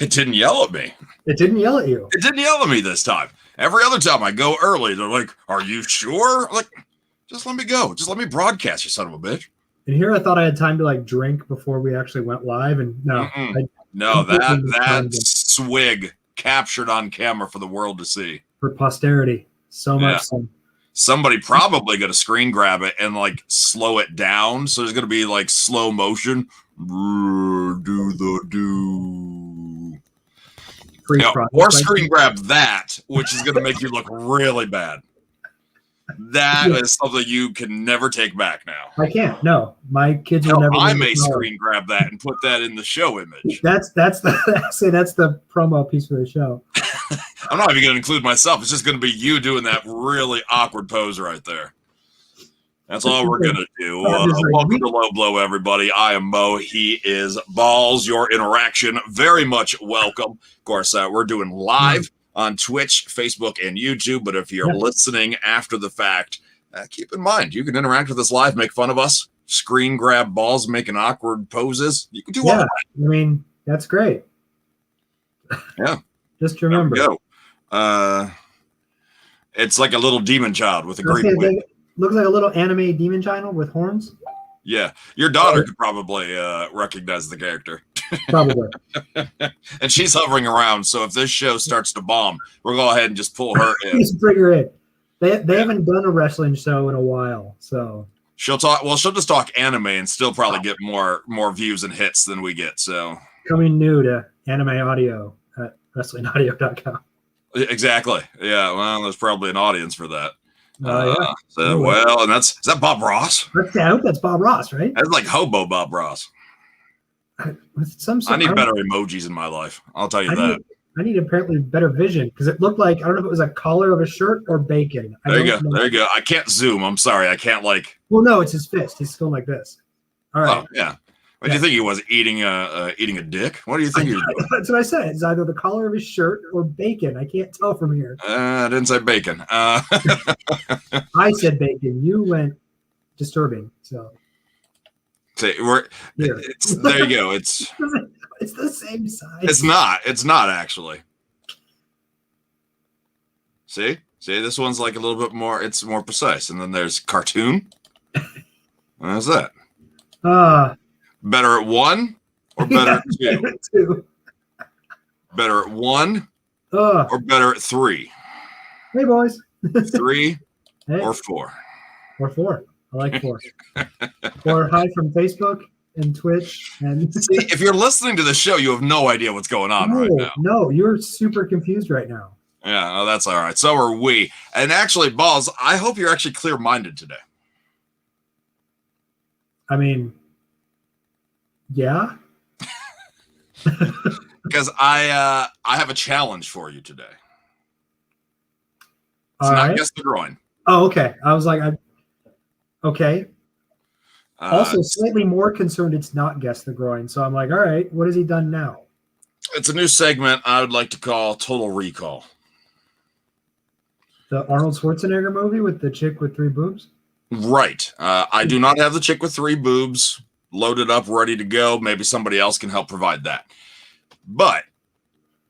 It didn't yell at me. It didn't yell at you. It didn't yell at me this time. Every other time I go early, they're like, "Are you sure?" I'm like, just let me go. Just let me broadcast, you son of a bitch. And here I thought I had time to like drink before we actually went live, and no. That swig captured on camera for the world to see. For posterity. So much so. Somebody probably going to screen grab it and like slow it down. So there's going to be like slow motion. Or screen grab that, which is going to make you look really bad. That is something you can never take back now. I can't. No, my kids will never. I may screen grab that and put that in the show image. That's the promo piece for the show. I'm not even going to include myself. It's just going to be you doing that really awkward pose right there. That's all we're going to do. Welcome to Low Blow, everybody. I am Mo. He is Ballz. Your interaction, very much welcome. Of course, we're doing live on Twitch, Facebook, and YouTube. But if you're listening after the fact, keep in mind, you can interact with us live, make fun of us, screen grab Ballz, making awkward poses. You can do all that. I mean, that's great. Yeah. Just remember. It's like a little demon child with a green wig. Looks like a little anime demon child with horns. Yeah. Your daughter could probably recognize the character. Probably. And she's hovering around, so if this show starts to bomb, we'll go ahead and just pull her in. Just bring her in. They haven't done a wrestling show in a while, so she'll just talk anime and still probably get more views and hits than we get. So coming new to anime audio at wrestlingaudio.com. Exactly. Yeah, well, there's probably an audience for that. And is that Bob Ross? I hope that's Bob Ross, right? That's like hobo Bob Ross. I need better emojis in my life. I'll tell you that. I need apparently better vision because it looked like, I don't know if it was a collar of a shirt or bacon. There you go. I can't zoom. I'm sorry. I can't like. Well, no, it's his fist. He's going like this. All right. Oh, yeah. What do you think he was eating a dick? What do you think he was doing? That's what I said. It's either the collar of his shirt or bacon. I can't tell from here. I didn't say bacon. I said bacon. You went disturbing. So. There you go. It's the same size. It's not actually. See, this one's like a little bit more. It's more precise. And then there's cartoon. How's that? Better at one or better at two? Better at one or better at three? Hey, boys. 3 or 4? Or 4. I like 4. Or hi from Facebook and Twitch. And see, if you're listening to the show, you have no idea what's going on right now. No, you're super confused right now. Yeah, well, that's all right. So are we. And actually, Ballz, I hope you're actually clear-minded today. I mean, yeah. Because I have a challenge for you today. It's not Guess the Groin. Oh, okay. I was like, okay. Also, slightly more concerned it's not Guess the Groin. So I'm like, all right, what has he done now? It's a new segment I would like to call Total Recall. The Arnold Schwarzenegger movie with the chick with 3 boobs? Right. I do not have the chick with 3 boobs loaded up, ready to go. Maybe somebody else can help provide that. But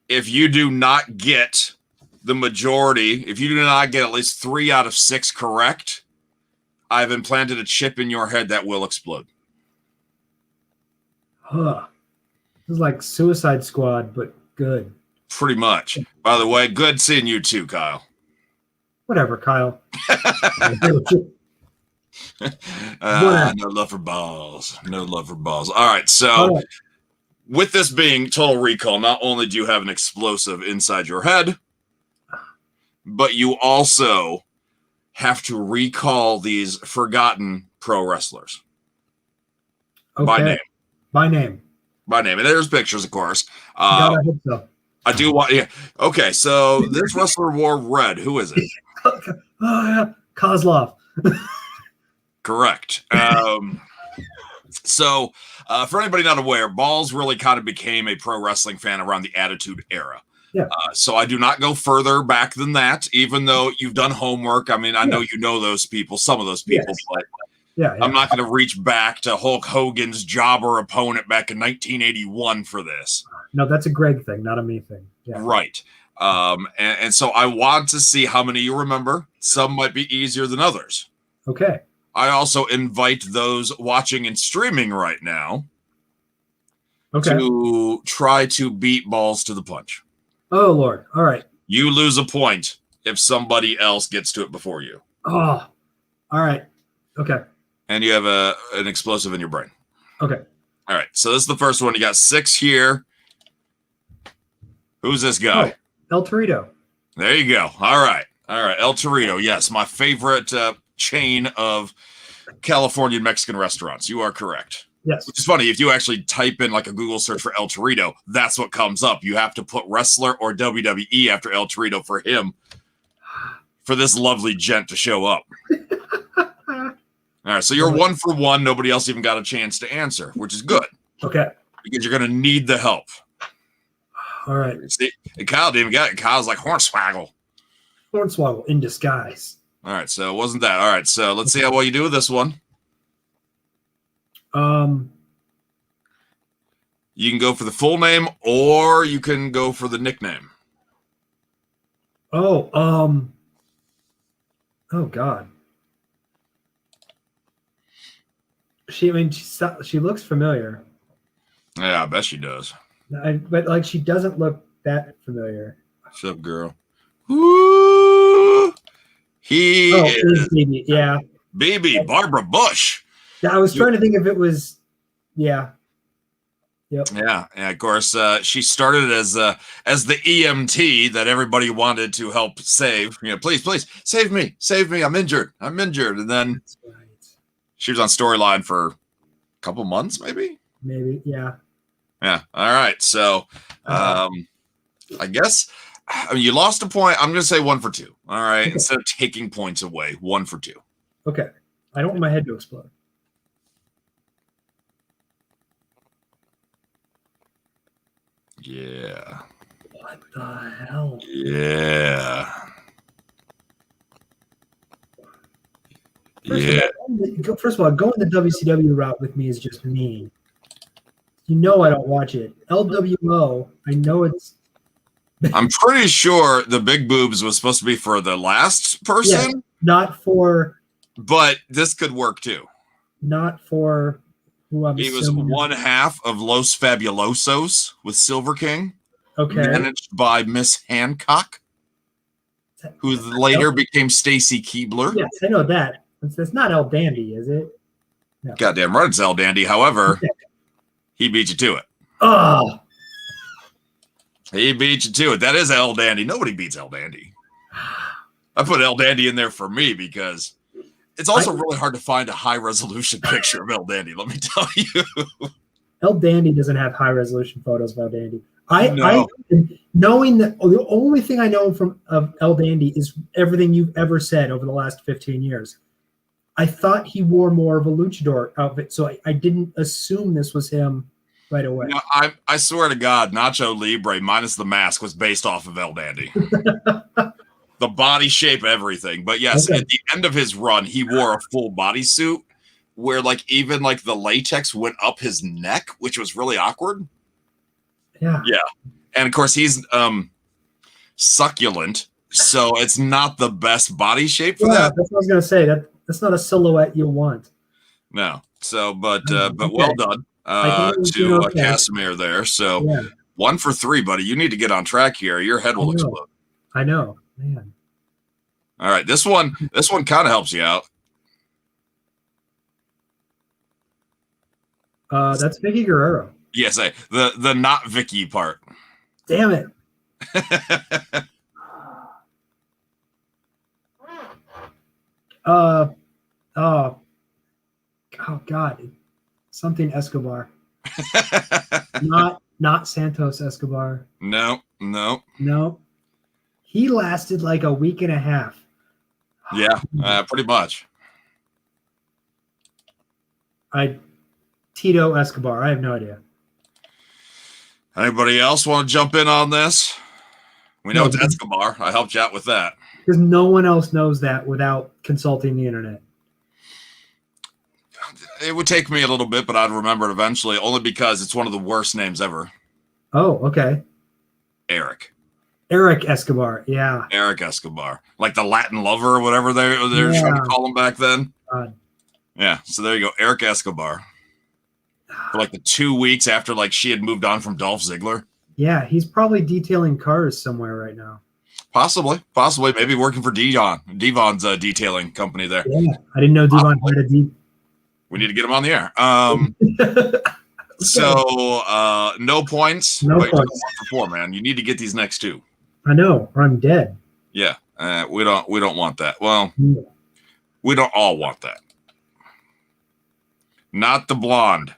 if you do not get the majority, if you do not get at least 3 out of 6 correct, I've implanted a chip in your head that will explode. Huh. This is like Suicide Squad, but good. Pretty much. By the way, good seeing you too, Kyle. Whatever, Kyle. No love for Ballz. No love for Ballz. All right, so with this being Total Recall, not only do you have an explosive inside your head, but you also have to recall these forgotten pro wrestlers. Okay. By name. And there's pictures, of course. I hope so. I do want. Yeah. Okay, so this wrestler wore red. Who is it? Kozlov. Correct. So, for anybody not aware, Ballz really kind of became a pro wrestling fan around the Attitude Era. Yeah. So I do not go further back than that, even though you've done homework. I mean, I know you know those people, some of those people, but I'm not going to reach back to Hulk Hogan's jobber opponent back in 1981 for this. No, that's a Greg thing, not a me thing. Yeah. Right. And so I want to see how many you remember. Some might be easier than others. Okay. I also invite those watching and streaming right now to try to beat Ballz to the punch. Oh, Lord. All right. You lose a point if somebody else gets to it before you. Oh, all right. Okay. And you have an explosive in your brain. Okay. All right. So this is the first one. You got 6 here. Who's this guy? Oh, El Torito. There you go. All right. El Torito. Yes, my favorite chain of Californian Mexican restaurants. You are correct. Yes. Which is funny. If you actually type in like a Google search for El Torito, that's what comes up. You have to put wrestler or WWE after El Torito for him, for this lovely gent to show up. All right. So you're 1 for 1. Nobody else even got a chance to answer, which is good. Okay. Because you're going to need the help. All right. See, Kyle didn't even get it. Kyle's like Hornswaggle. Hornswoggle in disguise. All right, so it wasn't that. All right, so let's see how well you do with this one. You can go for the full name, or you can go for the nickname. Oh, oh God. She looks familiar. Yeah, I bet she does. But like, she doesn't look that familiar. What's up, girl? Woo! He is BB. Yeah. BB, Barbara Bush. Yeah, I was trying to think if it was, yeah. Yep. Yeah, and of course, she started as the EMT that everybody wanted to help save. You know, please save me, I'm injured, and then she was on storyline for a couple months, maybe, yeah. All right, so I guess you lost a point. I'm gonna say 1 for 2. All right, okay. Instead of taking points away, 1 for 2. Okay, I don't want my head to explode. Yeah. What the hell? Yeah. First of all, going the WCW route with me is just mean. You know I don't watch it. LWO, I know it's... I'm pretty sure the big boobs was supposed to be for the last person. Yeah, not for... But this could work too. Not for... He was one half of Los Fabulosos with Silver King. Okay. Managed by Miss Hancock, who later became Stacy Keebler. Yes, I know that. It's not El Dandy, is it? No. Goddamn right it's El Dandy. However, he beat you to it. Oh. He beat you to it. That is El Dandy. Nobody beats El Dandy. I put El Dandy in there for me because it's also really hard to find a high-resolution picture of El Dandy, let me tell you. El Dandy doesn't have high-resolution photos of El Dandy. Knowing that the only thing I know of El Dandy is everything you've ever said over the last 15 years. I thought he wore more of a luchador outfit, so I didn't assume this was him right away. You know, I swear to God, Nacho Libre minus the mask was based off of El Dandy. The body shape, everything. But yes, at the end of his run, he wore a full bodysuit where like even like the latex went up his neck, which was really awkward. Yeah. And of course he's succulent, so it's not the best body shape for that. That's what I was gonna say. That's not a silhouette you want. No. So but well done to Casimir there. So 1 for 3, buddy. You need to get on track here. Your head will explode. I know, man. All right, this one kind of helps you out. That's Vicky Guerrero. Yes, the not Vicky part. Damn it. Oh God, something Escobar. not Santos Escobar. No. He lasted like a week and a half. Yeah, pretty much. Tito Escobar. I have no idea. Anybody else want to jump in on this? We know it's Escobar. I helped you out with that. Because no one else knows that without consulting the internet. It would take me a little bit, but I'd remember it eventually, only because it's one of the worst names ever. Oh, okay. Eric Escobar. Yeah. Eric Escobar, like the Latin lover or whatever they're trying to call him back then. Yeah. So there you go, Eric Escobar. For like the 2 weeks after like she had moved on from Dolph Ziggler. Yeah, he's probably detailing cars somewhere right now. Possibly, maybe working for Devon's detailing company there. Yeah, I didn't know Devon had a deep. We need to get him on the air. So no points. No points. 1 for 4, man. You need to get these next 2. I know, or I'm dead. Yeah, we don't want that. Well, we don't all want that. Not the blonde.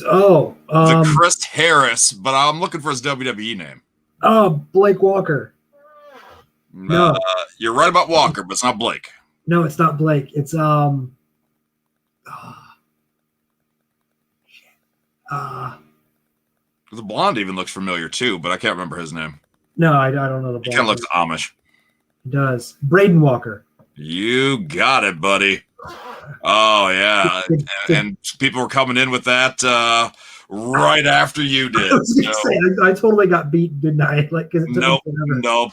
Oh, the Chris Harris, but I'm looking for his WWE name. Oh, Blake Walker. No, you're right about Walker, but it's not Blake. No, it's not Blake. It's the blonde even looks familiar too, but I can't remember his name. No, I don't know the blonde. He kind of looks Amish. He does. Braden Walker. You got it, buddy. Oh yeah, and people were coming in with that right after you did. I was gonna say, I totally got beat, didn't I? Like, nope.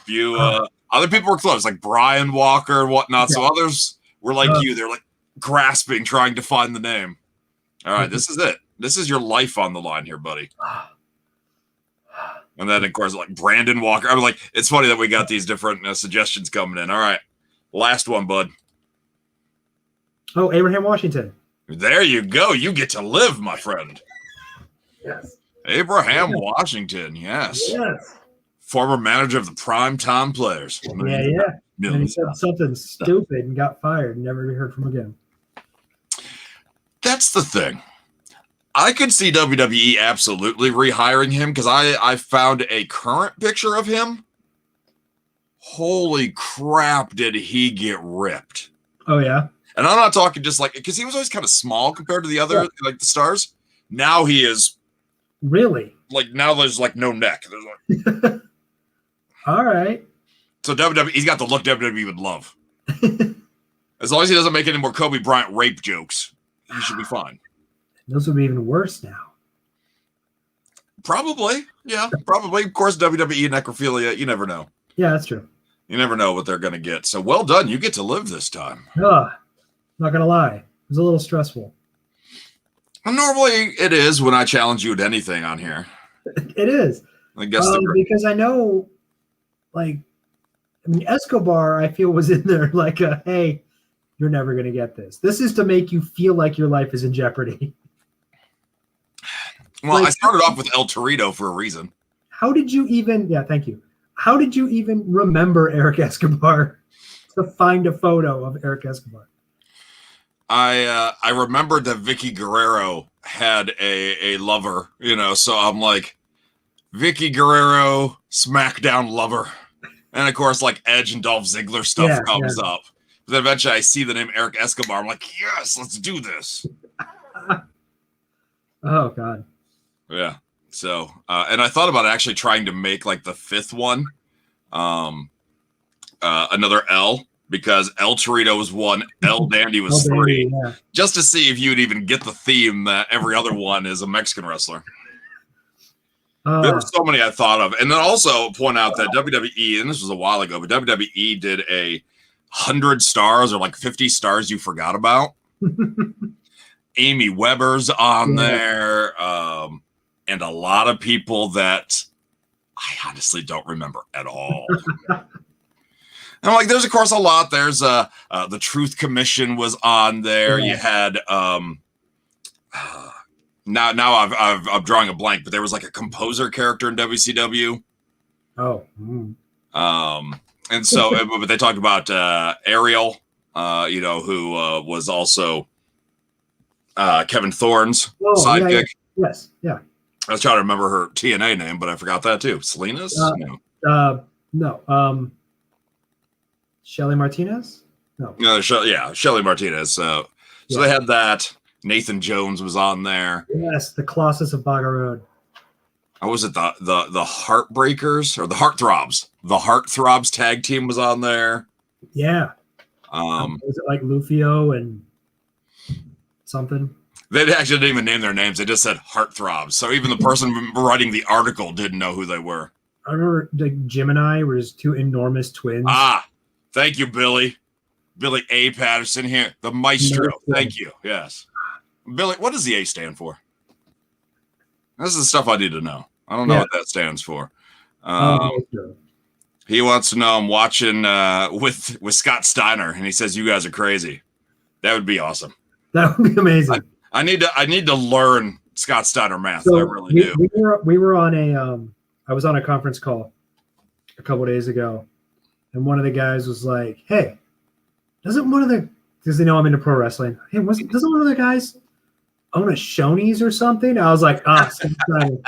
You other people were close, like Brian Walker and whatnot. So others were like you. They're like grasping, trying to find the name. All right, this is it. This is your life on the line here, buddy. And then, of course, like Brandon Walker. I mean, like, it's funny that we got these different suggestions coming in. All right, last one, bud. Oh, Abraham Washington. There you go. You get to live, my friend. Yes. Abraham Washington. Yes. Yes. Former manager of the Prime Time Players. Yeah. And he said something stupid and got fired and never heard from again. That's the thing. I could see WWE absolutely rehiring him because I found a current picture of him. Holy crap, did he get ripped? Oh, yeah? And I'm not talking just like, because he was always kind of small compared to the other, like the stars. Now he is. Really? Like, now there's like no neck. There's like. All right. So WWE, he's got the look WWE would love. As long as he doesn't make any more Kobe Bryant rape jokes, he should be fine. Those would be even worse now. Probably. Yeah, probably. Of course, WWE necrophilia, you never know. Yeah, that's true. You never know what they're going to get. So well done. You get to live this time. Not going to lie. It was a little stressful. Well, normally it is when I challenge you at anything on here. It is. I guess because I know, like, I mean, Escobar, I feel, was in there like, hey, you're never going to get this. This is to make you feel like your life is in jeopardy. Well, like, I started off with El Torito for a reason. How did you even, thank you. How did you even remember Eric Escobar to find a photo of Eric Escobar? I remembered that Vicky Guerrero had a lover, so I'm like, Vicky Guerrero, SmackDown lover. And of course, like Edge and Dolph Ziggler stuff comes up. But then eventually I see the name Eric Escobar. I'm like, yes, let's do this. Oh, God. Yeah. So, and I thought about actually trying to make like the fifth one, another L, because El Torito was 1, El Dandy was 3, just to see if you would even get the theme that every other one is a Mexican wrestler. There were so many I thought of. And then also point out that WWE, and this was a while ago, but WWE did a 100 stars or like 50 stars you forgot about. Amy Weber's on there. And a lot of people that I honestly don't remember at all. And I'm like, there's of course a lot. There's the Truth Commission was on there. You had now I'm drawing a blank, but there was like a composer character in WCW. Oh. And so but they talked about Ariel, who was also Kevin Thorne's sidekick. Yes, yeah. I was trying to remember her TNA name, but I forgot that too. Salinas? No. Shelly Martinez? No. Shelly Martinez. So they had that. Nathan Jones was on there. Yes, the Colossus of Baga Road. What was it? The Heartbreakers or the Heartthrobs? The Heartthrobs tag team was on there. Yeah. Was it like Lufio and something? They actually didn't even name their names. They just said heartthrobs. So even the person writing the article didn't know who they were. I remember like Jim and I were just two enormous twins. Ah, thank you, Billy. Billy A. Patterson here, the maestro. Thank you. Yes. Billy, what does the A stand for? This is the stuff I need to know. I don't know what that stands for. He wants to know I'm watching with Scott Steiner, and he says you guys are crazy. That would be awesome. That would be amazing. I need to learn Scott Steiner math. So I really do. We were on I was on a conference call a couple days ago, and one of the guys was like, "Hey, because they know I'm into pro wrestling. Hey, doesn't one of the guys own a Shoney's or something?" I was like, the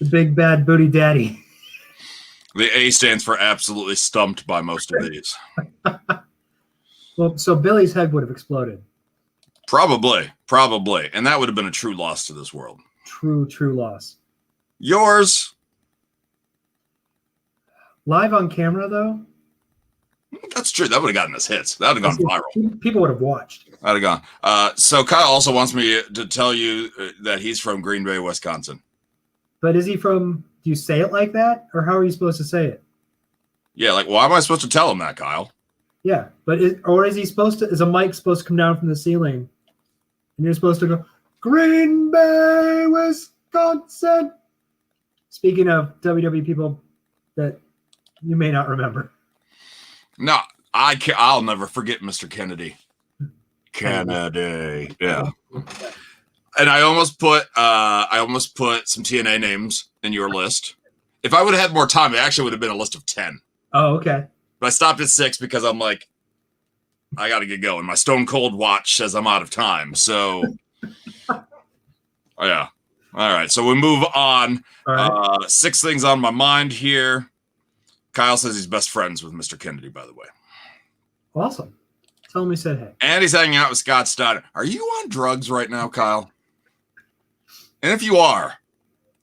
big bad booty daddy. The A stands for absolutely stumped by most of these. Well, so Billy's head would have exploded. Probably. And that would have been a true loss to this world. True loss. Yours? Live on camera, though? That's true. That would have gotten us hits. That would have gone viral. People would have watched. That would have gone. So Kyle also wants me to tell you that he's from Green Bay, Wisconsin. But is he from... Do you say it like that? Or how are you supposed to say it? Yeah, like, why am I supposed to tell him that, Kyle? Yeah, but is he supposed to... Is a mic supposed to come down from the ceiling? And you're supposed to go, Green Bay, Wisconsin. Speaking of WWE people that you may not remember. No, I'll never forget Mr. Kennedy. Kennedy. Yeah. And I almost put some TNA names in your list. If I would have had more time, it actually would have been a list of 10. Oh, okay. But I stopped at 6 because I'm like, I got to get going. My Stone Cold watch says I'm out of time. So, yeah. All right. So we move on. All right. 6 things on my mind here. Kyle says he's best friends with Mr. Kennedy, by the way. Awesome. Tell him he said hey. And he's hanging out with Scott Steiner. Are you on drugs right now, Kyle? And if you are,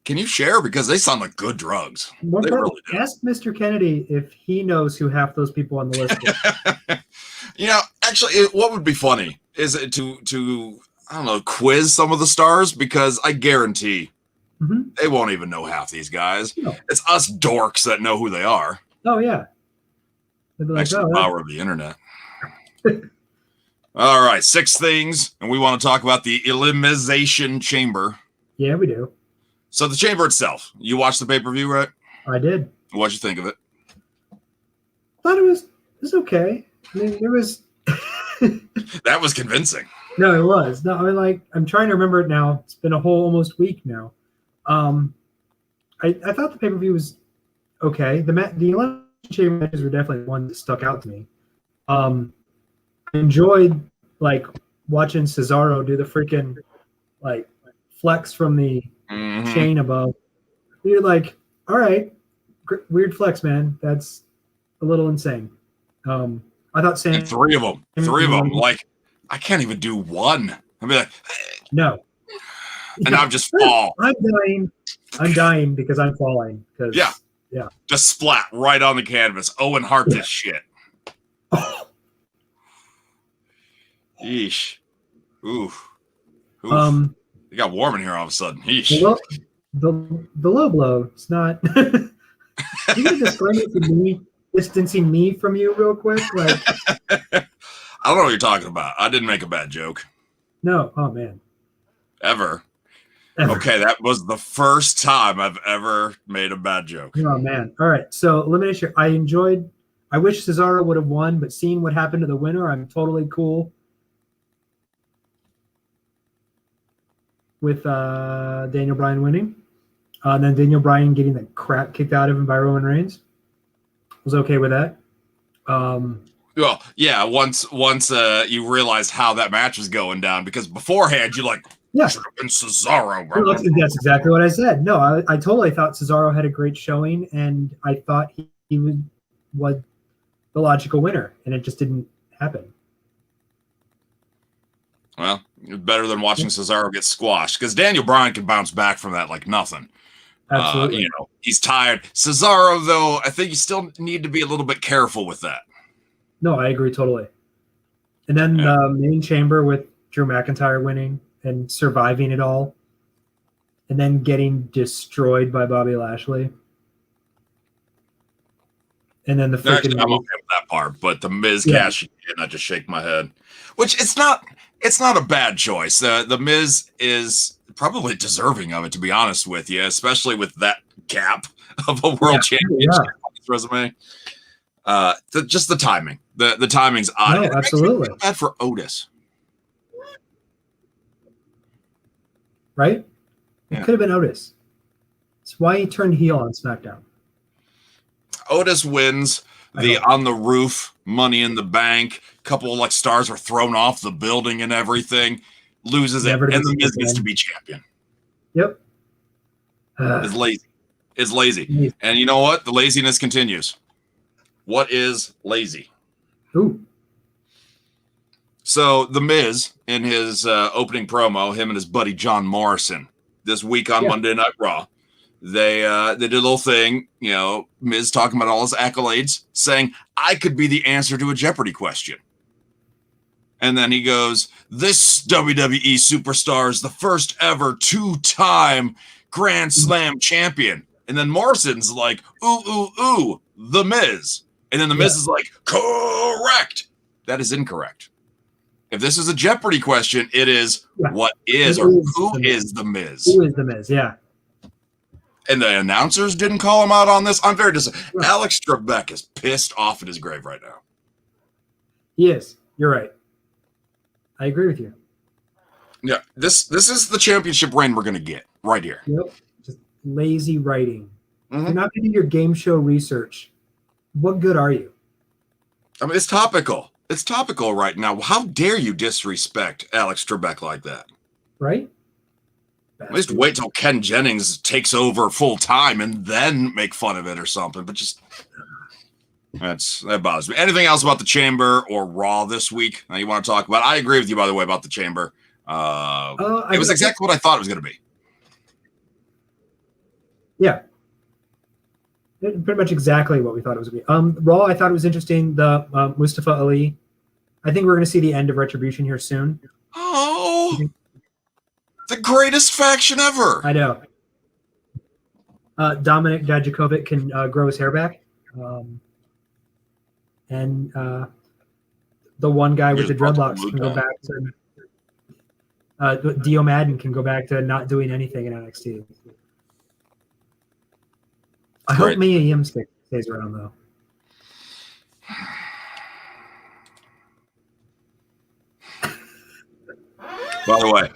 can you share? Because they sound like good drugs. They really do. Ask Mr. Kennedy if he knows who half those people on the list are. You know, actually, what would be funny is to I don't know, quiz some of the stars, because I guarantee they won't even know half these guys. No. It's us dorks that know who they are. Oh, yeah. Like, the power of the internet. All right, 6 things, and we want to talk about the Elimination Chamber. Yeah, we do. So the chamber itself, you watched the pay-per-view, right? I did. What'd you think of it? Thought it was okay. I mean, it was... That was convincing. No, it was. No, I mean, like, I'm trying to remember it now. It's been a whole almost week now. I thought the pay-per-view was okay. The Elimination Chamber matches were definitely one that stuck out to me. I enjoyed, like, watching Cesaro do the freaking, like, flex from the chain above. You're like, all right, weird flex, man. That's a little insane. I thought Sam... And 3 of them. Like, I can't even do one. I'd be like... No. And I'm just fall. I'm dying because I'm falling. Yeah. Just splat right on the canvas. Owen Hart this shit. Yeesh. Oof. It got warm in here all of a sudden. Yeesh. The low blow. It's not. You can explain it to me, distancing me from you real quick. Like, I don't know what you're talking about. I didn't make a bad joke. No. Oh man. Ever. Okay, that was the first time I've ever made a bad joke. Oh man. All right. So elimination. I wish Cesaro would have won, but seeing what happened to the winner, I'm totally cool with Daniel Bryan winning. And then Daniel Bryan getting the crap kicked out of him by Roman Reigns. Was okay with that. Well, yeah, once you realized how that match was going down, because beforehand you're like, and Cesaro. Bro. That's exactly what I said. No, I totally thought Cesaro had a great showing, and I thought he was the logical winner, and it just didn't happen. Well, it's better than watching Cesaro get squashed, because Daniel Bryan can bounce back from that like nothing. Absolutely. He's tired. Cesaro, though, I think you still need to be a little bit careful with that. No, I agree totally. And then the main chamber with Drew McIntyre winning. and surviving it all, and then getting destroyed by Bobby Lashley. And then the freaking Actually, I'm okay with that part, but the Miz cash in, I just shake my head. Which it's not a bad choice. The Miz is probably deserving of it, to be honest with you, especially with that gap of a world championship on his resume. Just the timing. The timing's odd. No, absolutely. It makes me feel bad for Otis. Right? It could have been Otis. It's why he turned heel on SmackDown. Otis wins the on the roof, Money in the Bank. Couple of stars are thrown off the building and everything. Loses it, and the Miz gets to be champion. Yep. It's lazy. It's lazy. And you know what? The laziness continues. What is lazy? Ooh. So the Miz, in his opening promo, him and his buddy John Morrison, this week on Monday Night Raw, they did a little thing, Miz talking about all his accolades, saying, I could be the answer to a Jeopardy question. And then he goes, this WWE superstar is the first ever 2-time Grand Slam champion. And then Morrison's like, ooh, the Miz. And then the Miz is like, correct. That is incorrect. If this is a Jeopardy question, it is what is or who is the Miz? Who is the Miz? Yeah. And the announcers didn't call him out on this. I'm very disappointed. Alex Trebek is pissed off in his grave right now. He is. You're right. I agree with you. Yeah, this is the championship reign we're going to get right here. Yep. Just lazy writing. You're not going to do your game show research. What good are you? I mean, it's topical. It's topical right now. How dare you disrespect Alex Trebek like that? Right? At least wait till Ken Jennings takes over full time and then make fun of it or something. But just that bothers me. Anything else about the Chamber or Raw this week that you want to talk about? I agree with you, by the way, about the Chamber. It was exactly what I thought it was going to be. Yeah. Pretty much exactly what we thought it was going to be. Raw, I thought it was interesting. The Mustafa Ali. I think we're going to see the end of Retribution here soon. Oh, the greatest faction ever. I know. Dominic Dijakovic can grow his hair back. And the one guy with the dreadlocks can go back to Dio Madden can go back to not doing anything in NXT. I hope Mia Yim stays around, though. By the way,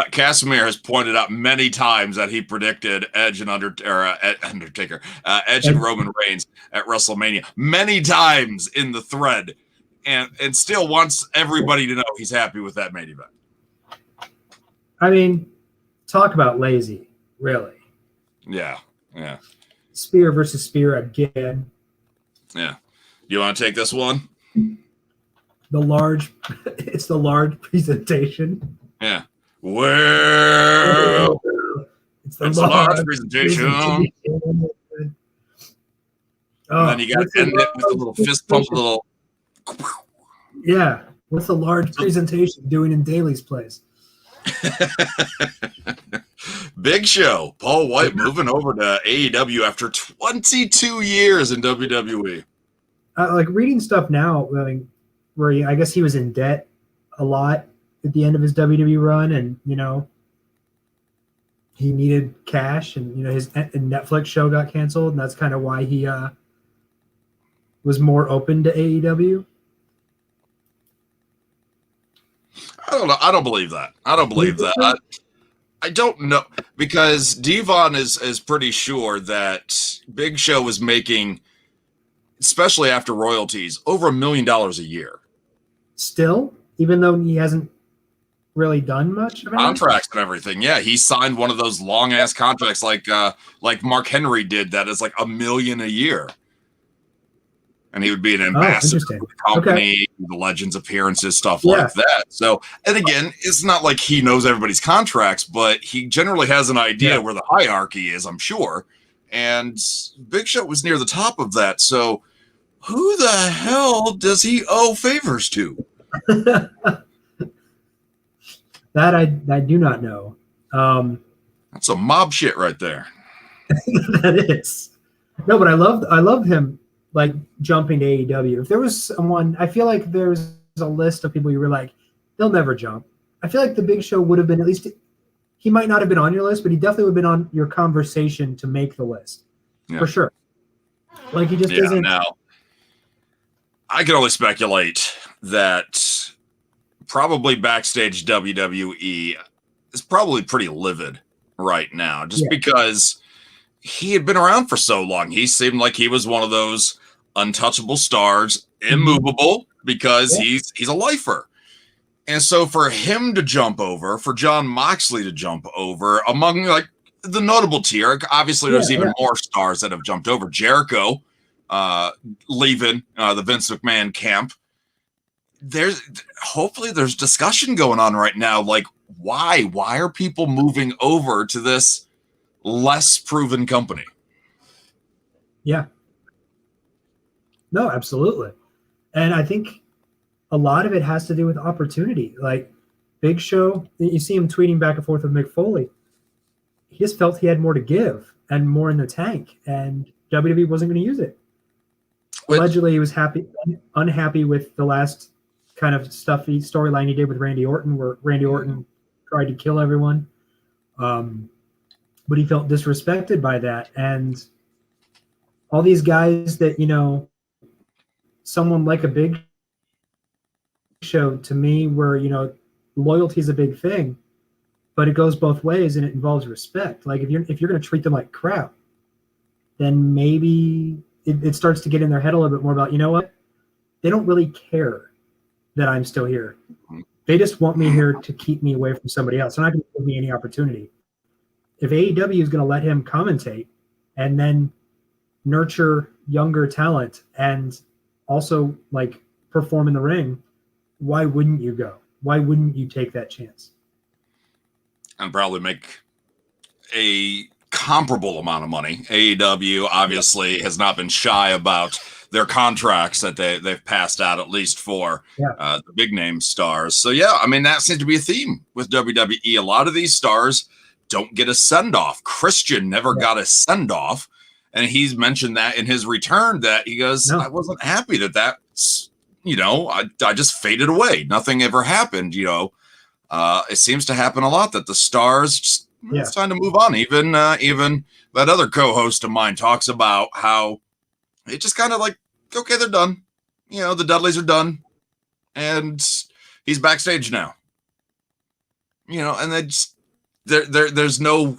Casimir has pointed out many times that he predicted Edge and Undertaker, Edge and Roman Reigns at WrestleMania many times in the thread, and still wants everybody to know he's happy with that main event. I mean, talk about lazy, really. Yeah. Spear versus Spear again. Yeah. You want to take this one? It's the large presentation. Yeah. Well, it's the large presentation. And then you got to end it with a little fist pump, Yeah. What's the large presentation doing in Daly's place? Big Show. Paul White moving over to AEW after 22 years in WWE. Reading stuff now, where I guess he was in debt a lot at the end of his WWE run, and he needed cash, and his Netflix show got canceled, and that's kind of why he was more open to AEW. I don't know. I don't believe that. I don't know, because Devon is pretty sure that Big Show was making, especially after royalties, over $1 million a year. Still, even though he hasn't really done much of contracts and everything. Yeah, he signed one of those long ass contracts like Mark Henry did. That is like $1 million a year, and he would be an ambassador for the company, the Legends appearances, stuff like that. So, and again, it's not like he knows everybody's contracts, but he generally has an idea where the hierarchy is, I'm sure. And Big Show was near the top of that. So, who the hell does he owe favors to? That I do not know. That's some mob shit right there. That is. No, but I love him like jumping to AEW. If there was someone, I feel like there's a list of people you were like, they'll never jump. I feel like the Big Show would have been, at least he might not have been on your list, but he definitely would have been on your conversation to make the list. Yeah. For sure. Like he just isn't. Now, I can only speculate that probably backstage WWE is probably pretty livid right now, just because he had been around for so long. He seemed like he was one of those untouchable stars, immovable, because he's a lifer. And so for him to jump over, for Jon Moxley to jump over, among like the notable tier, obviously there's even more stars that have jumped over. Jericho leaving the Vince McMahon camp. Hopefully there's discussion going on right now. Like, why are people moving over to this less proven company? Yeah. No, absolutely. And I think a lot of it has to do with opportunity. Like Big Show, you see him tweeting back and forth with Mick Foley. He just felt he had more to give and more in the tank, and WWE wasn't going to use it. Allegedly, he was unhappy with the last kind of stuffy storyline he did with Randy Orton, where Randy Orton tried to kill everyone. But he felt disrespected by that. And all these guys that, someone like a Big Show, to me, where, loyalty is a big thing, but it goes both ways and it involves respect. Like if you're going to treat them like crap, then maybe it starts to get in their head a little bit more about, you know what? They don't really care that I'm still here. They just want me here to keep me away from somebody else. They're not going to give me any opportunity. If AEW is going to let him commentate and then nurture younger talent and also like perform in the ring, why wouldn't you go? Why wouldn't you take that chance? And probably make a comparable amount of money. AEW obviously has not been shy about their contracts that they've passed out, at least for the big name stars. So yeah, I mean, that seems to be a theme with WWE. A lot of these stars don't get a send-off. Christian never got a send-off, and he's mentioned that in his return, that he goes, I wasn't happy that's, I just faded away. Nothing ever happened, It seems to happen a lot that the stars just, it's time to move on. Even that other co-host of mine talks about how it just kind of like, okay, they're done. The Dudleys are done, and he's backstage now. And they just there's no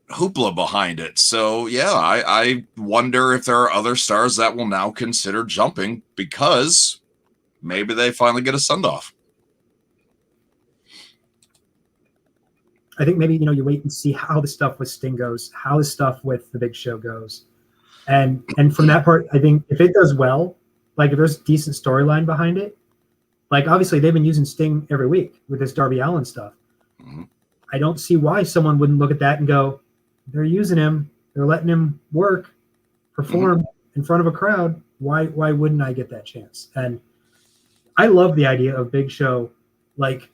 hoopla behind it. So yeah, I wonder if there are other stars that will now consider jumping because maybe they finally get a send-off. I think maybe, you wait and see how the stuff with Sting goes, how the stuff with the Big Show goes. And from that part, I think if it does well, like if there's a decent storyline behind it, like obviously they've been using Sting every week with this Darby Allin stuff. Mm-hmm. I don't see why someone wouldn't look at that and go, they're using him, they're letting him work, perform in front of a crowd. Why wouldn't I get that chance? And I love the idea of Big Show, like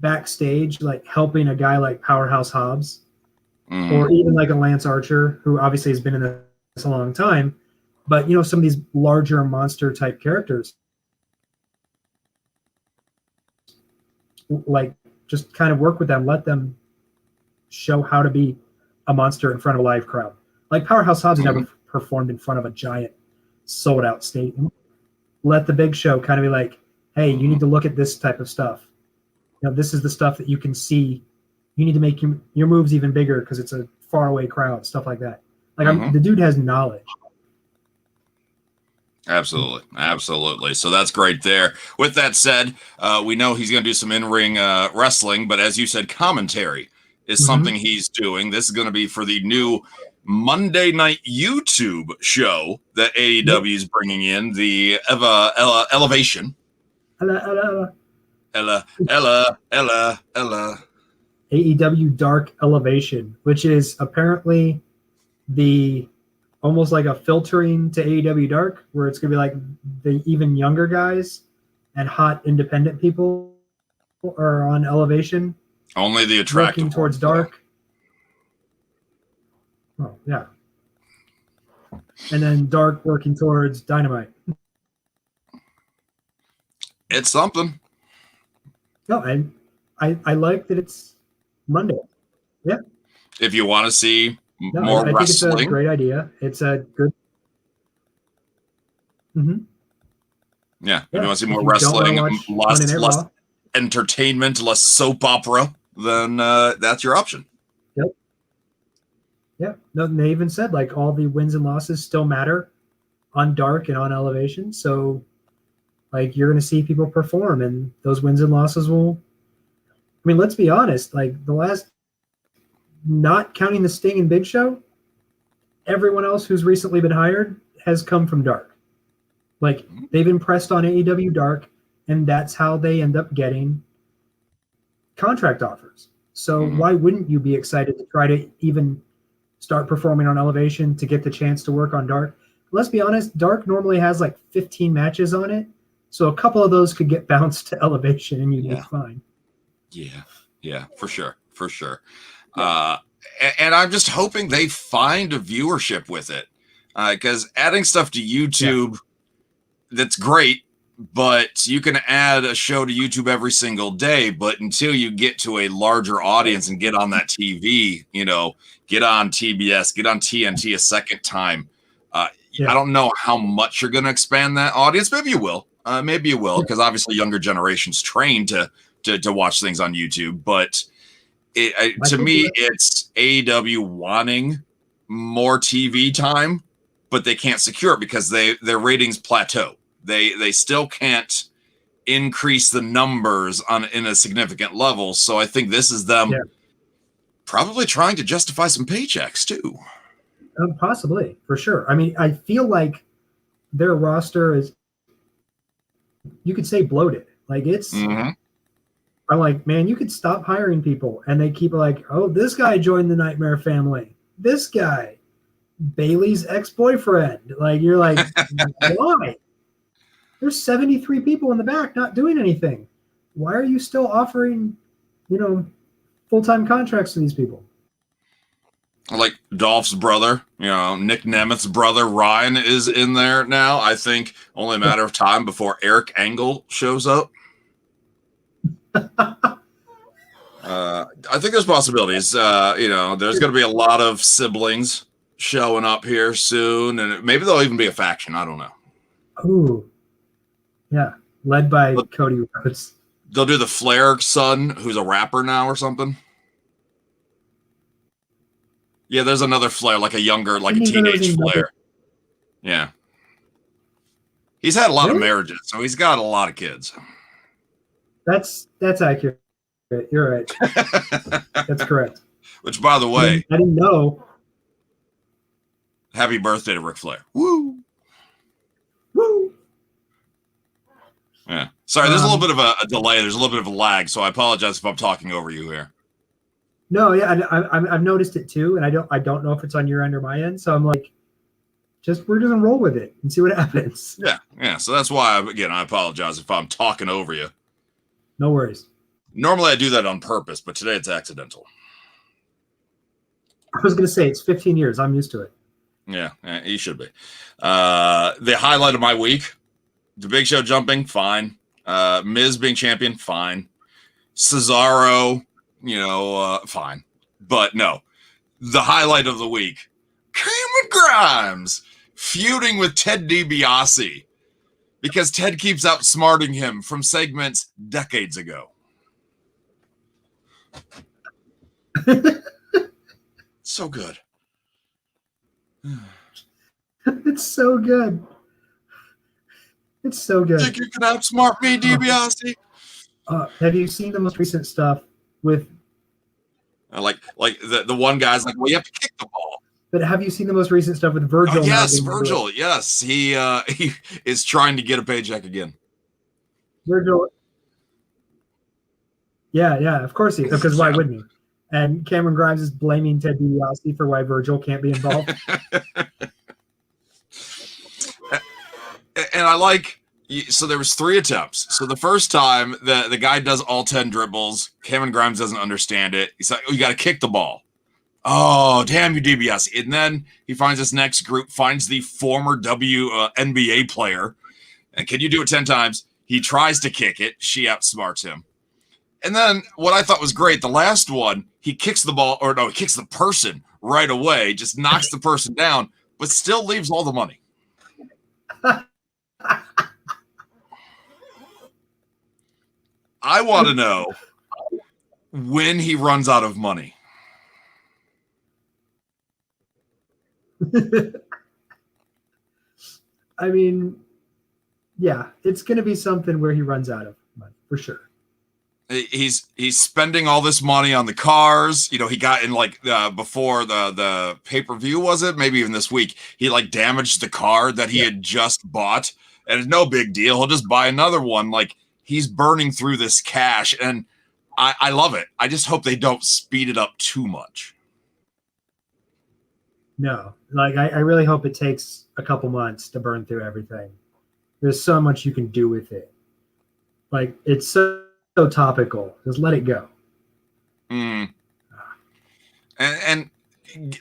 backstage, like helping a guy like Powerhouse Hobbs, or even like a Lance Archer, who obviously has been in this a long time, but some of these larger monster type characters, like just kind of work with them, let them show how to be a monster in front of a live crowd. Like Powerhouse Hobbs never performed in front of a giant sold out stadium. Let the Big Show kind of be like, hey, you need to look at this type of stuff. This is the stuff that you can see. You need to make your moves even bigger because it's a faraway crowd, stuff like that. Like the dude has knowledge. Absolutely. So that's great there. With that said, we know he's going to do some in-ring wrestling, but as you said, commentary is something he's doing. This is going to be for the new Monday night YouTube show that AEW is bringing in, the Elevation. Ella. AEW Dark Elevation, which is apparently the almost like a filtering to AEW Dark, where it's going to be like the even younger guys and hot independent people or on Elevation. Only the attractive working towards Dark. Oh yeah. And then Dark working towards Dynamite. It's something. No, I like that it's Monday. Yeah. If you want to see I more think wrestling, it's a great idea. It's a good. Mm-hmm. Yeah, if you want to see more wrestling, less entertainment, less soap opera, then that's your option. Yep. Yeah. No, they even said like all the wins and losses still matter on Dark and on Elevation. So like you're going to see people perform, and those wins and losses will. I mean, let's be honest. Like the last, not counting the Sting and Big Show, everyone else who's recently been hired has come from Dark. Like they've impressed on AEW Dark, and that's how they end up getting contract offers. So why wouldn't you be excited to try to even start performing on Elevation to get the chance to work on Dark? Let's be honest, Dark normally has like 15 matches on it. So a couple of those could get bounced to Elevation and you'd be fine. Yeah, for sure. Yeah. And I'm just hoping they find a viewership with it. Because adding stuff to YouTube, that's great, but you can add a show to YouTube every single day. But until you get to a larger audience and get on that TV, get on TBS, get on TNT a second time. I don't know how much you're going to expand that audience. Maybe you will. Because obviously younger generations trained to watch things on YouTube. But to me, it's AEW wanting more TV time, but they can't secure it because their ratings plateau. They still can't increase the numbers in a significant level. So I think this is them probably trying to justify some paychecks too. Possibly, for sure. I mean, I feel like their roster is, you could say, bloated. Like it's, I'm like, man, you could stop hiring people. And they keep like, oh, this guy joined the Nightmare family. This guy, Bailey's ex-boyfriend. Like, you're like, why? There's 73 people in the back not doing anything. Why are you still offering, full-time contracts to these people? Like Dolph's brother, Nick Nemeth's brother, Ryan, is in there now. I think only a matter of time before Eric Angle shows up. I think there's possibilities. There's going to be a lot of siblings showing up here soon, and maybe there'll even be a faction. I don't know. Ooh. Yeah, led by Cody Rhodes. They'll do the Flair son, who's a rapper now or something. Yeah, there's another Flair, like a younger, like a teenage Flair. Yeah. He's had a lot of marriages, so he's got a lot of kids. That's accurate. You're right. That's correct. Which, by the way, I didn't know. Happy birthday to Ric Flair. Woo! Woo! Yeah. Sorry, there's a little bit of a delay. There's a little bit of a lag, so I apologize if I'm talking over you here. No, yeah, I've noticed it too, and I don't know if it's on your end or my end. So I'm like, we're just gonna roll with it and see what happens. Yeah. So that's why I apologize if I'm talking over you. No worries. Normally I do that on purpose, but today it's accidental. I was gonna say it's 15 years. I'm used to it. Yeah, you should be. The highlight of my week: the Big Show jumping, fine. Miz being champion, fine. Cesaro. Fine. But no, the highlight of the week, Cameron Grimes feuding with Ted DiBiase because Ted keeps outsmarting him from segments decades ago. So good. It's so good. It's so good. Think you can outsmart me, DiBiase? Have you seen the most recent stuff with like the one guy's like, well, you have to kick the ball. But have you seen the most recent stuff with Virgil? Oh, yes, Virgil. Yes, he is trying to get a paycheck again. Virgil. Yeah, of course he is. Because why wouldn't he? And Cameron Grimes is blaming Ted DiBiase for why Virgil can't be involved. And I like So there was 3 attempts. So the first time, the guy does all 10 dribbles. Cameron Grimes doesn't understand it. He's like, oh, you got to kick the ball. Oh, damn you, DBS. And then he finds this next group, finds the former NBA player. And can you do it 10 times? He tries to kick it. She outsmarts him. And then what I thought was great, the last one, he kicks the ball, or no, he kicks the person right away, just knocks the person down, but still leaves all the money. I want to know when he runs out of money. I mean, yeah, it's going to be something where he runs out of money for sure. He's spending all this money on the cars. You know, he got in like before the pay-per-view, was it? Maybe even this week. He like damaged the car that he had just bought, and it's no big deal. He'll just buy another one. Like, he's burning through this cash, and I love it. I just hope they don't speed it up too much. No, like I really hope it takes a couple months to burn through everything. There's so much you can do with it. Like, it's so topical. Just let it go. And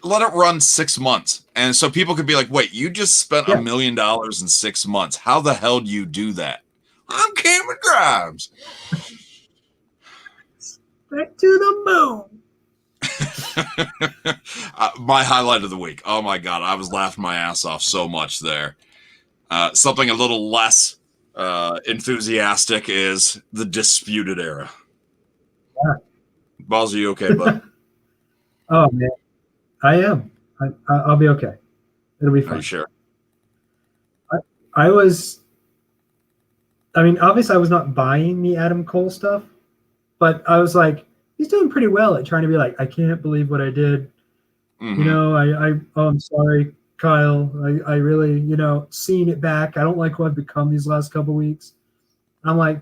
let it run 6 months. And so people could be like, wait, you just spent $1 million in 6 months. How the hell do you do that? I'm Cameron Grimes. Back to the moon. My highlight of the week. Oh my God. I was laughing my ass off so much there. Something a little less enthusiastic is the Disputed Era. Yeah. Ballz, are you okay, bud? Oh man, I am. I'll be okay. It'll be fine. Are you sure? I mean, obviously I was not buying the Adam Cole stuff, but I was like, he's doing pretty well at trying to be like, I can't believe what I did. Mm-hmm. You know, I'm sorry, Kyle. I really, you know, seeing it back. I don't like who I've become these last couple weeks. I'm like,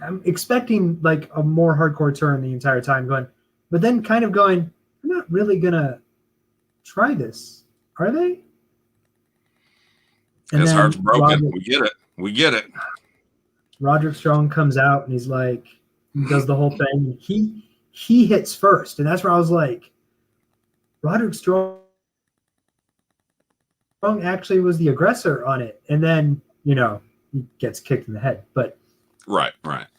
I'm expecting like a more hardcore turn the entire time but then kind of going, they're not really gonna try this, are they? And his heart's broken. We get it. Roderick Strong comes out and he's like, he does the whole thing. He hits first, and that's where I was like, Roderick Strong actually was the aggressor on it, and then, you know, he gets kicked in the head. But right.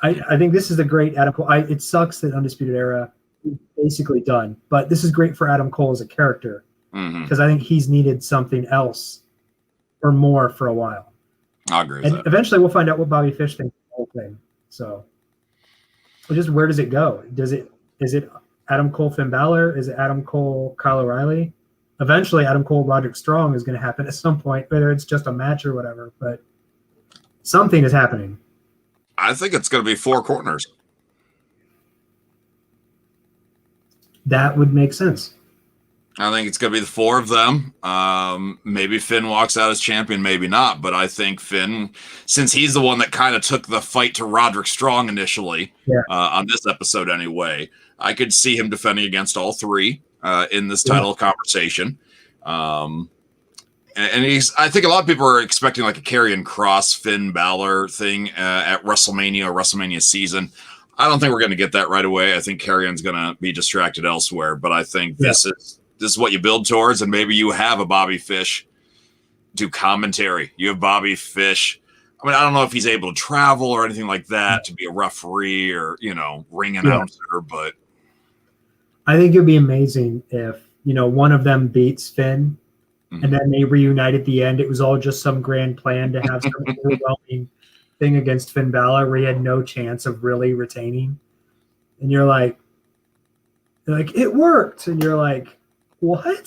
I think this is a great Adam Cole. It sucks that Undisputed Era is basically done, but this is great for Adam Cole as a character because I think he's needed something else or more for a while. I agree with that. Eventually we'll find out what Bobby Fish thinks of the whole thing. So just where does it go? Is it Adam Cole, Finn Balor? Is it Adam Cole, Kyle O'Reilly? Eventually Adam Cole, Roderick Strong is going to happen at some point, whether it's just a match or whatever, but something is happening. I think it's going to be 4 corners. That would make sense. I think it's going to be the 4 of them. Maybe Finn walks out as champion, maybe not. But I think Finn, since he's the one that kind of took the fight to Roderick Strong initially, on this episode anyway, I could see him defending against all 3 in this title conversation. And I think a lot of people are expecting like a Karrion Kross, Finn Balor thing at WrestleMania or WrestleMania season. I don't think we're going to get that right away. I think Karrion's going to be distracted elsewhere. But I think this is what you build towards, and maybe you have a Bobby Fish do commentary. You have Bobby Fish. I mean, I don't know if he's able to travel or anything like that to be a referee or, you know, ring announcer, but I think it'd be amazing if, you know, one of them beats Finn and then they reunite at the end. It was all just some grand plan to have some overwhelming thing against Finn Balor where he had no chance of really retaining. And you're like, it worked. And you're like, what?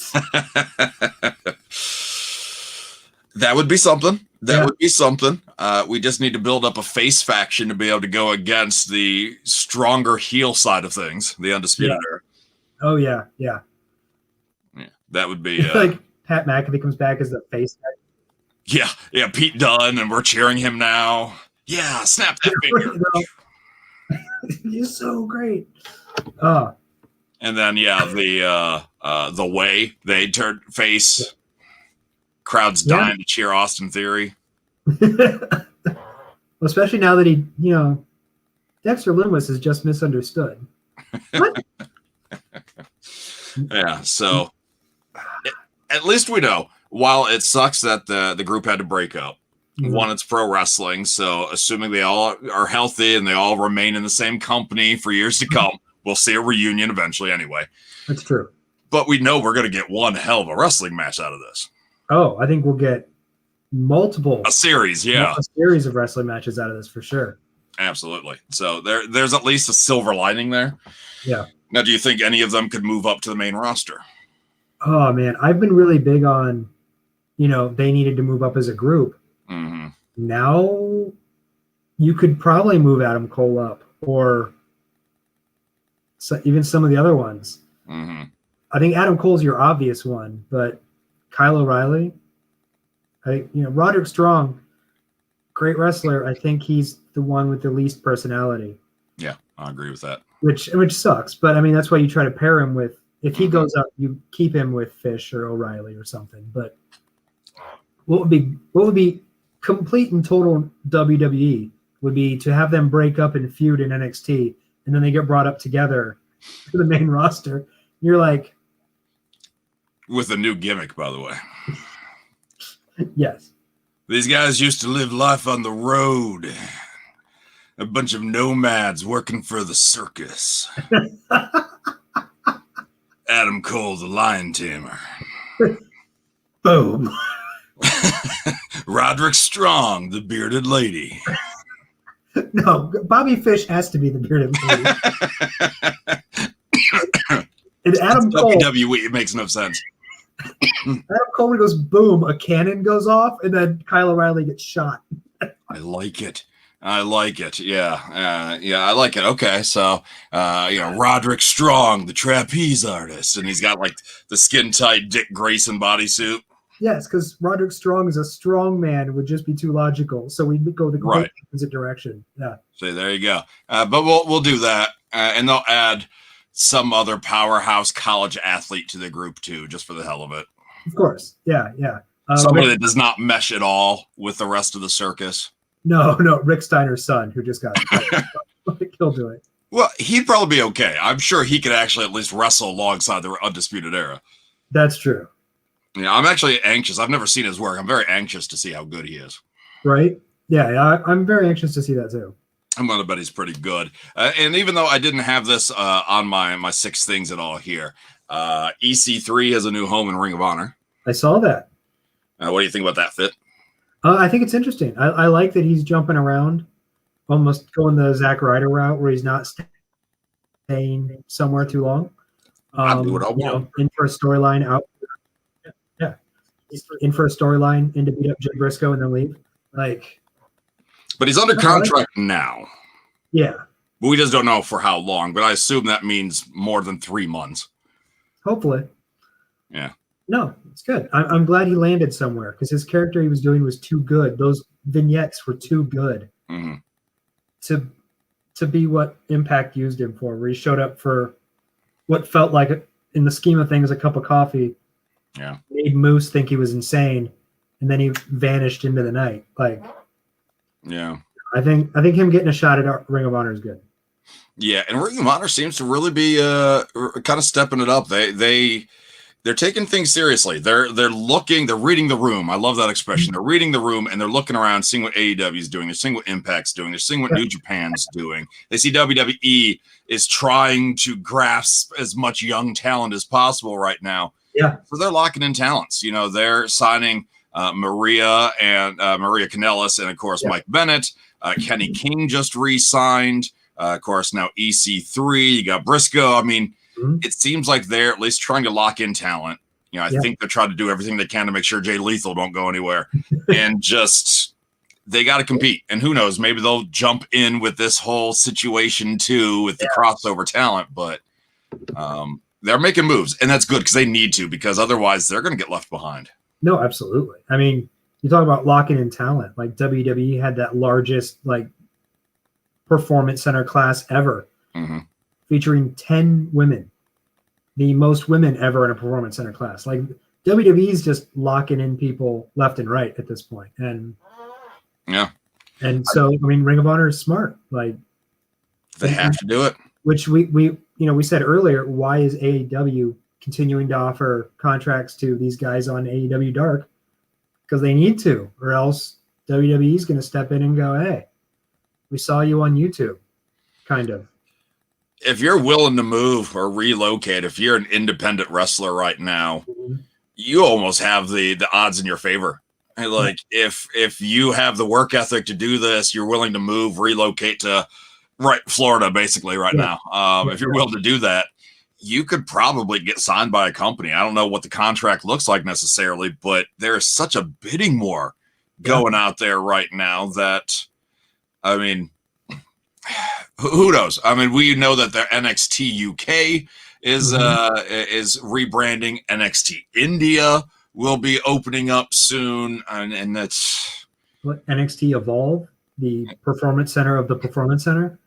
That would be something. That would be something. We just need to build up a face faction to be able to go against the stronger heel side of things, the Undisputed Era. Oh, yeah. That would be... like Pat McAfee comes back as the face guy. Yeah, Pete Dunne, and we're cheering him now. Yeah, snap that finger. You're so great. And then, the way they turn face, crowd's dying to cheer Austin Theory. Especially now that Dexter Loomis is just misunderstood. What? Yeah, so at least we know. While it sucks that the group had to break up, one, it's pro wrestling, so assuming they all are healthy and they all remain in the same company for years to come, we'll see a reunion eventually anyway. That's true. But we know we're going to get one hell of a wrestling match out of this. Oh, I think we'll get a series, yeah. A series of wrestling matches out of this for sure. Absolutely. So there's at least a silver lining there. Yeah. Now, do you think any of them could move up to the main roster? Oh, man. I've been really big on, they needed to move up as a group. Mm-hmm. Now you could probably move Adam Cole up, or even some of the other ones. Mm-hmm. I think Adam Cole's your obvious one, but Kyle O'Reilly, Roderick Strong, great wrestler. I think he's the one with the least personality. Yeah, I agree with that. Which sucks, but I mean that's why you try to pair him with. If he goes up, you keep him with Fish or O'Reilly or something. But what would be complete and total WWE would be to have them break up and feud in NXT, and then they get brought up together to the main roster. You're like, with a new gimmick, by the way. Yes. These guys used to live life on the road. A bunch of nomads working for the circus. Adam Cole, the lion tamer. Boom. Roderick Strong, the bearded lady. No, Bobby Fish has to be the bearded lady. And Adam Cole. WWE, it makes no sense. Adam Cole goes boom, a cannon goes off, and then Kyle O'Reilly gets shot. I like it. Yeah. I like it. Okay. So, Roderick Strong, the trapeze artist, and he's got like the skin tight Dick Grayson bodysuit. Yes, because Roderick Strong is a strong man. It would just be too logical. So we'd go the complete opposite direction. Yeah. So there you go. But we'll do that. And they'll add some other powerhouse college athlete to the group too, just for the hell of it. Of course. Yeah. Somebody that does not mesh at all with the rest of the circus. No, Rick Steiner's son, who just got he'll do it. Well, he'd probably be okay. I'm sure he could actually at least wrestle alongside the Undisputed Era. That's true. Yeah, I'm actually anxious. I've never seen his work. I'm very anxious to see how good he is. Right? Yeah, I'm very anxious to see that too. I'm going to bet he's pretty good. And even though I didn't have this on my 6 things at all here, EC3 has a new home in Ring of Honor. I saw that. What do you think about that fit? I think it's interesting. I like that he's jumping around, almost going the Zack Ryder route where he's not staying somewhere too long. I'll do what I want. In for a storyline out. Yeah. In for a storyline, in to beat up Jay Briscoe and then leave. But he's under contract now. Yeah. We just don't know for how long, but I assume that means more than 3 months. Hopefully. Yeah. No, it's good. I'm glad he landed somewhere because his character he was doing was too good. Those vignettes were too good to be what Impact used him for, where he showed up for what felt like, in the scheme of things, a cup of coffee. Yeah. Made Moose think he was insane, and then he vanished into the night. Yeah. I think him getting a shot at Ring of Honor is good. Yeah, and Ring of Honor seems to really be kind of stepping it up. They're taking things seriously. They're reading the room. I love that expression. They're reading the room and they're looking around, seeing what AEW is doing. They're seeing what Impact's doing. They're seeing what New Japan's doing. They see WWE is trying to grasp as much young talent as possible right now. Yeah. So they're locking in talents. They're signing Maria Kanellis and, of course, Mike Bennett. Kenny King just re-signed. Of course, now EC3. You got Briscoe. I mean, it seems like they're at least trying to lock in talent. I think they're trying to do everything they can to make sure Jay Lethal don't go anywhere. And just, they got to compete. And who knows, maybe they'll jump in with this whole situation too with the crossover talent. But they're making moves, and that's good because they need to, because otherwise they're going to get left behind. No, absolutely. I mean, you talk about locking in talent. Like WWE had that largest performance center class ever. Featuring 10 women, the most women ever in a performance center class. WWE is just locking in people left and right at this point. And Yeah. And so, I mean, Ring of Honor is smart. Like, they have to do it. Which we said earlier, why is AEW continuing to offer contracts to these guys on AEW Dark? Because they need to, or else WWE is going to step in and go, hey, we saw you on YouTube, kind of. If you're willing to move or relocate, if you're an independent wrestler right now, you almost have the odds in your favor. Like, if you have the work ethic to do this, you're willing to move, relocate to Florida, basically right now. If you're willing to do that, you could probably get signed by a company. I don't know what the contract looks like necessarily, but there is such a bidding war going out there right now that, I mean, who knows? I mean, we know that the NXT UK is rebranding. NXT India will be opening up soon, and that's what, NXT Evolve, the performance center of the performance center.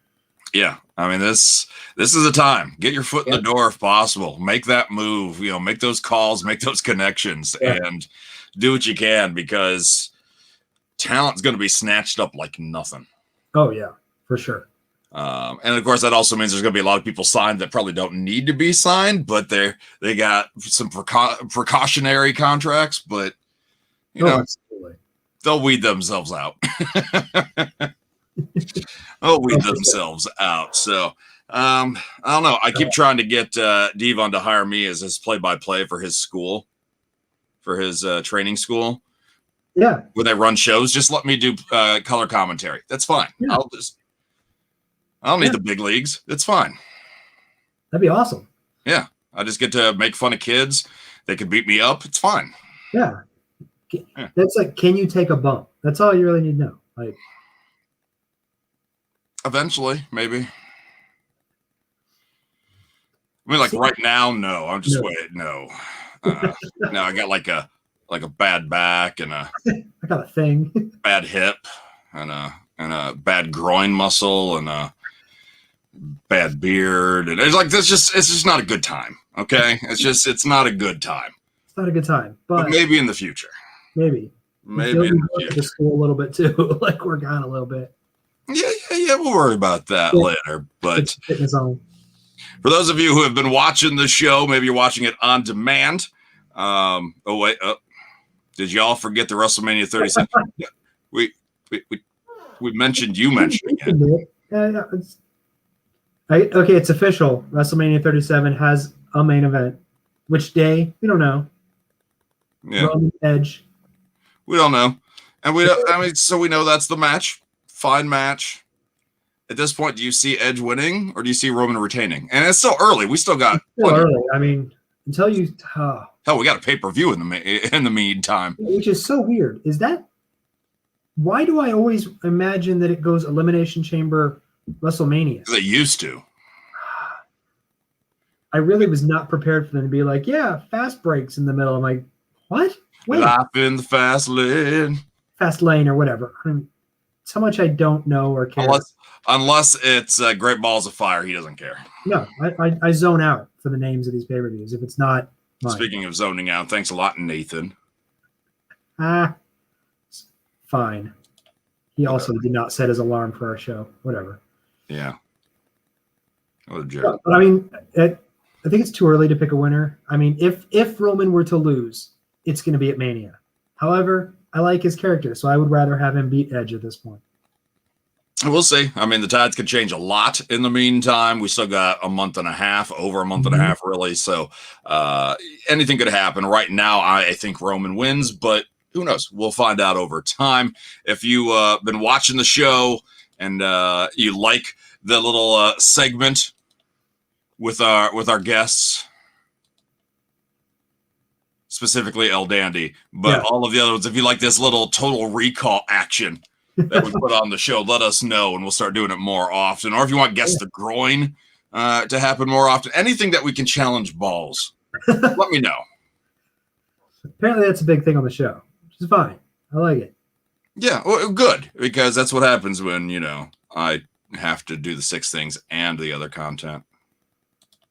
Yeah, I mean, this is a time. Get your foot in the door if possible. Make that move. Make those calls, make those connections, and do what you can, because talent's going to be snatched up like nothing. Oh yeah, for sure. And of course, that also means there's going to be a lot of people signed that probably don't need to be signed, but they got some precautionary contracts. But absolutely. They'll weed themselves out. Themselves out. So I don't know. I keep trying to get Devon to hire me as his play-by-play for his school, for his training school. Yeah. When they run shows, just let me do color commentary. That's fine. Yeah. I don't need the big leagues. It's fine. That'd be awesome. Yeah. I just get to make fun of kids. They can beat me up. It's fine. Yeah. That's like, can you take a bump? That's all you really need to know. Like, eventually, maybe. I mean, like right now, no. I'm just waiting. No. No, I got like a bad back and I got a thing. Bad hip and a bad groin muscle and a bad beard, and it's like it's just not a good time. Okay, it's not a good time. It's not a good time, but maybe in the future. Maybe in the future. The school a little bit too, like we're gone a little bit. Yeah. We'll worry about that later. But for those of you who have been watching the show, maybe you're watching it on demand. Did y'all forget the WrestleMania 37? we mentioned it. Yeah. Okay, it's official. WrestleMania 37 has a main event. Which day? We don't know. Yeah. Roman Edge. We don't know. And so we know that's the match. Fine match. At this point, do you see Edge winning or do you see Roman retaining? And it's still early. We still got early. I mean, until you hell, we got a pay-per-view in the meantime. Which is so weird. Is that why do I always imagine that it goes Elimination Chamber WrestleMania? They used to. I really was not prepared for them to be like, yeah, fast breaks in the middle. I'm like, what? Wait. Life in the fast lane. Fast lane or whatever. I mean, it's how much I don't know or care. Unless it's Great Balls of Fire, he doesn't care. No, I zone out for the names of these pay-per-views if it's not mine. Speaking of zoning out, thanks a lot, Nathan. Fine. He also did not set his alarm for our show. Whatever. Yeah. What a jerk. But I mean, I think it's too early to pick a winner. I mean, if Roman were to lose, it's going to be at Mania. However, I like his character, so I would rather have him beat Edge at this point. We'll see. I mean, the tides could change a lot in the meantime. We still got a month and a half, over a month and a half, really. So anything could happen. Right now, I think Roman wins, but who knows? We'll find out over time. If you've been watching the show and you like the little segment with our guests, specifically El Dandy, but all of the other ones, if you like this little Total Recall action that we put on the show, let us know and we'll start doing it more often. Or if you want Guess the Groin to happen more often, anything that we can challenge Ballz, let me know. Apparently that's a big thing on the show, which is fine. I like it. Yeah, well, good, because that's what happens when, I have to do the 6 things and the other content.